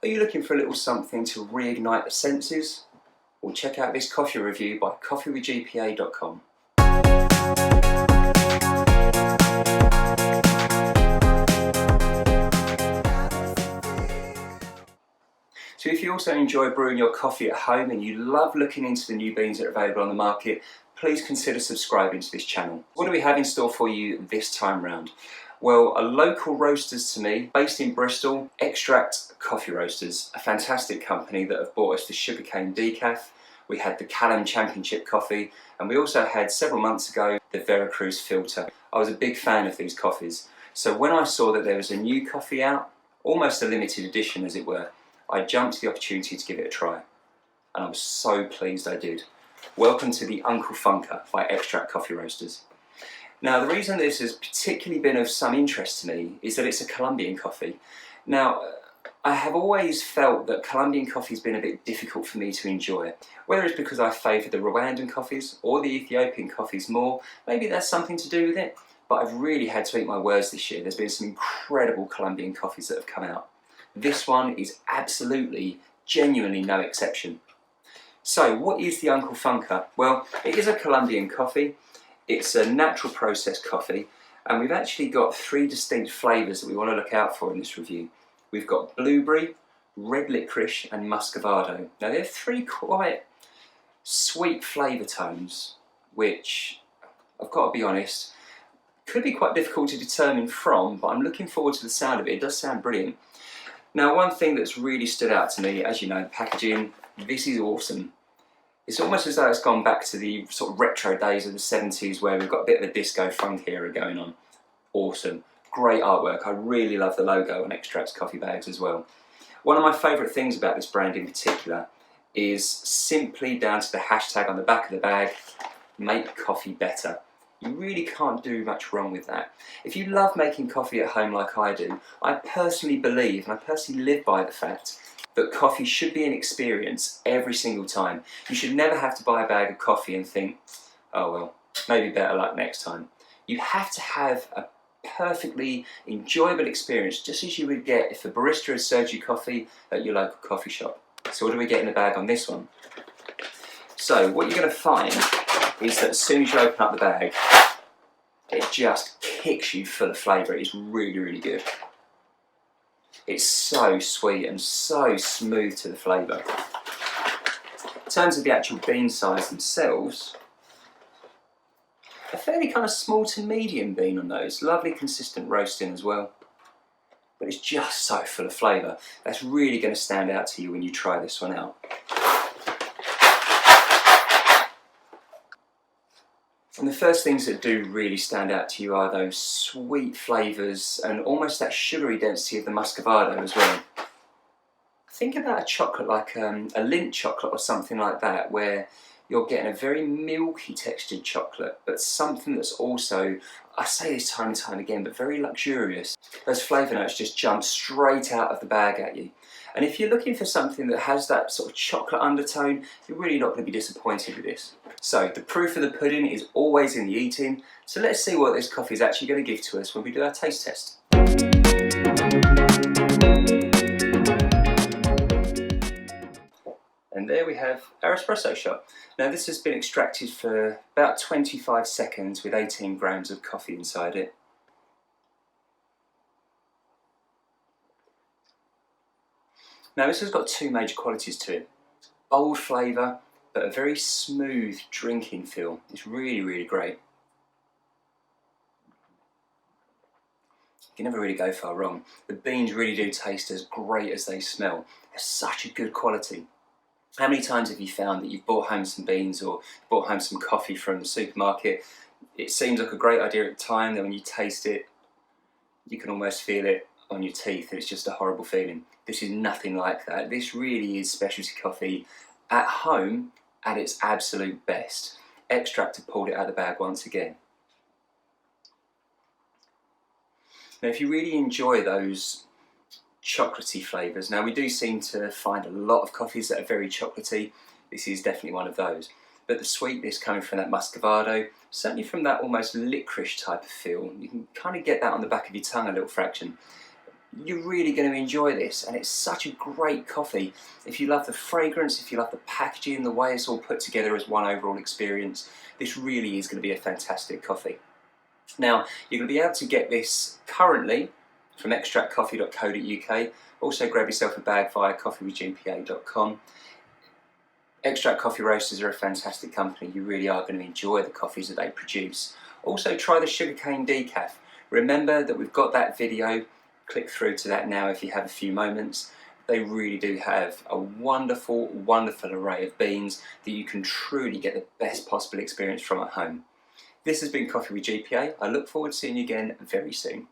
Are you looking for a little something to reignite the senses? Well, check out this coffee review by coffeewithgpa.com. So if you also enjoy brewing your coffee at home and you love looking into the new beans that are available on the market, please consider subscribing to this channel. What do we have in store for you this time round? Well, a local roasters to me, based in Bristol, Extract Coffee Roasters, a fantastic company that have bought us the sugarcane decaf. We had the Callum Championship coffee, and we also had several months ago the Veracruz filter. I was a big fan of these coffees, so when I saw that there was a new coffee out, almost a limited edition as it were, I jumped at the opportunity to give it a try, and I was so pleased I did. Welcome to the Unkle Funka by Extract Coffee Roasters. Now, the reason this has particularly been of some interest to me is that it's a Colombian coffee. Now, I have always felt that Colombian coffee has been a bit difficult for me to enjoy. Whether it's because I favour the Rwandan coffees or the Ethiopian coffees more, maybe that's something to do with it, but I've really had to eat my words this year. There's been some incredible Colombian coffees that have come out. This one is absolutely, genuinely no exception. So, what is the Unkle Funka? Well, it is a Colombian coffee. It's a natural processed coffee, and we've actually got 3 distinct flavours that we want to look out for in this review. We've got blueberry, red licorice and muscovado. Now they're 3 quite sweet flavour tones, which, I've got to be honest, could be quite difficult to determine from, but I'm looking forward to the sound of it. It does sound brilliant. Now, one thing that's really stood out to me, as you know, the packaging, this is awesome. It's almost as though it's gone back to the sort of retro days of the 70s where we've got a bit of a disco funk era going on. Awesome. Great artwork. I really love the logo on Extract's coffee bags as well. One of my favourite things about this brand in particular is simply down to the hashtag on the back of the bag, make coffee better. You really can't do much wrong with that. If you love making coffee at home like I do, I personally believe and I personally live by the fact that coffee should be an experience every single time. You should never have to buy a bag of coffee and think, oh well, maybe better luck next time. You have to have a perfectly enjoyable experience, just as you would get if a barista had served you coffee at your local coffee shop. So what do we get in the bag on this one? So what you're going to find is that as soon as you open up the bag, it just kicks you full of flavour. It's really, really good. It's so sweet and so smooth to the flavour. In terms of the actual bean size themselves, a fairly kind of small to medium bean on those. Lovely consistent roasting as well. But it's just so full of flavour. That's really going to stand out to you when you try this one out. And the first things that do really stand out to you are those sweet flavours and almost that sugary density of the muscovado as well. Think about a chocolate like a Lindt chocolate or something like that, where you're getting a very milky textured chocolate, but something that's also, I say this time and time again, but very luxurious. Those flavour notes just jump straight out of the bag at you. And if you're looking for something that has that sort of chocolate undertone, you're really not going to be disappointed with this. So the proof of the pudding is always in the eating, so let's see what this coffee is actually going to give to us when we do our taste test. And there we have our espresso shot. Now this has been extracted for about 25 seconds with 18 grams of coffee inside it. Now this has got 2 major qualities to it. Bold flavour, but a very smooth drinking feel. It's really, really great. You can never really go far wrong. The beans really do taste as great as they smell. They're such a good quality. How many times have you found that you've brought home some beans or brought home some coffee from the supermarket? It seems like a great idea at the time, then when you taste it, you can almost feel it on your teeth, and it's just a horrible feeling. This is nothing like that. This really is specialty coffee at home at its absolute best. Extract have pulled it out of the bag once again. Now if you really enjoy those chocolatey flavours, now we do seem to find a lot of coffees that are very chocolatey. This is definitely one of those. But the sweetness coming from that muscovado, certainly from that almost licorice type of feel, you can kind of get that on the back of your tongue a little fraction. you're really going to enjoy this, and it's such a great coffee. If you love the fragrance, if you love the packaging, the way it's all put together as one overall experience, this really is going to be a fantastic coffee. Now, you're going to be able to get this currently from extractcoffee.co.uk. Also grab yourself a bag via coffeewithgpa.com. Extract Coffee Roasters are a fantastic company. You really are going to enjoy the coffees that they produce. Also try the sugarcane decaf. Remember that we've got that video. Click through to that now if you have a few moments. They really do have a wonderful, wonderful array of beans that you can truly get the best possible experience from at home. This has been Coffee with GPA. I look forward to seeing you again very soon.